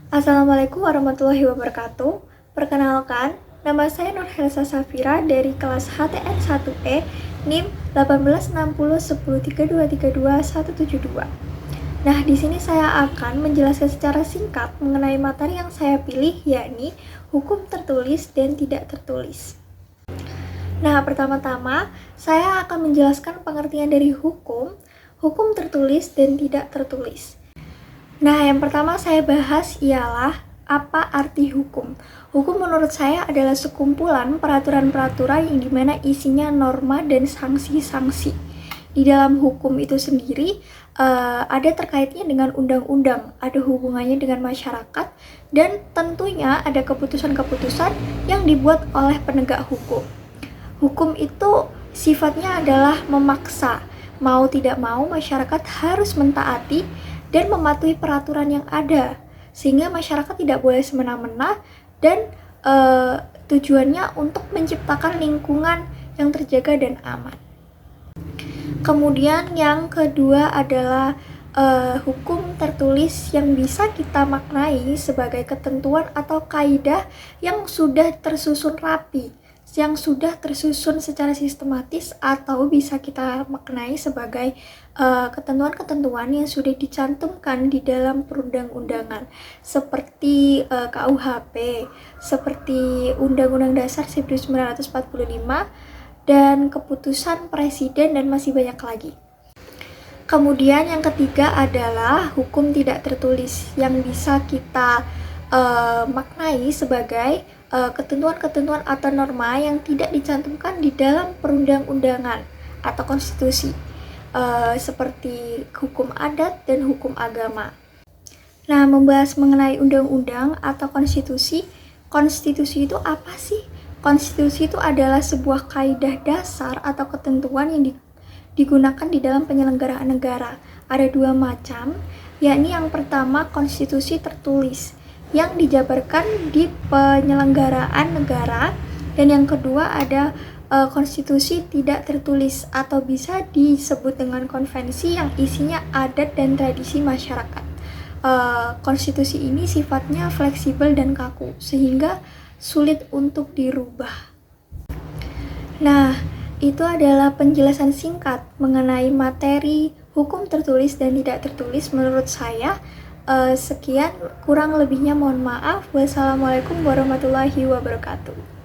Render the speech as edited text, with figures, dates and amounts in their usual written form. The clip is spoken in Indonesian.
Assalamualaikum warahmatullahi wabarakatuh. Perkenalkan, nama saya Nurhelsa Safira dari kelas HTN 1E NIM 1860103232 Nah, di sini saya akan menjelaskan secara singkat mengenai materi yang saya pilih, yakni hukum tertulis dan tidak tertulis. Nah, pertama-tama saya akan menjelaskan pengertian dari hukum tertulis dan tidak tertulis. Nah, yang pertama saya bahas ialah apa arti hukum. Hukum menurut saya adalah sekumpulan peraturan-peraturan yang dimana isinya norma dan sanksi-sanksi. Di dalam hukum itu sendiri ada terkaitnya dengan undang-undang, ada hubungannya dengan masyarakat, dan tentunya ada keputusan-keputusan yang dibuat oleh penegak hukum. Hukum itu sifatnya adalah memaksa, mau tidak mau masyarakat harus mentaati dan mematuhi peraturan yang ada, sehingga masyarakat tidak boleh semena-mena dan tujuannya untuk menciptakan lingkungan yang terjaga dan aman. Kemudian yang kedua adalah hukum tertulis yang bisa kita maknai sebagai ketentuan atau kaidah yang sudah tersusun rapi, yang sudah tersusun secara sistematis, atau bisa kita maknai sebagai ketentuan-ketentuan yang sudah dicantumkan di dalam perundang-undangan seperti KUHP, seperti Undang-Undang Dasar 1945 dan keputusan Presiden, dan masih banyak lagi. Kemudian yang ketiga adalah hukum tidak tertulis yang bisa kita maknai sebagai ketentuan-ketentuan atau norma yang tidak dicantumkan di dalam perundang-undangan atau konstitusi, seperti hukum adat dan hukum agama. Nah, membahas mengenai undang-undang atau konstitusi itu apa sih? Konstitusi itu adalah sebuah kaidah dasar atau ketentuan yang digunakan di dalam penyelenggaraan negara. Ada dua macam, yakni yang pertama konstitusi tertulis yang dijabarkan di penyelenggaraan negara, dan yang kedua ada konstitusi tidak tertulis atau bisa disebut dengan konvensi yang isinya adat dan tradisi masyarakat. Konstitusi ini sifatnya fleksibel dan kaku sehingga sulit untuk dirubah. Nah, itu adalah penjelasan singkat mengenai materi hukum tertulis dan tidak tertulis menurut saya. Sekian, kurang lebihnya mohon maaf. Wassalamualaikum warahmatullahi wabarakatuh.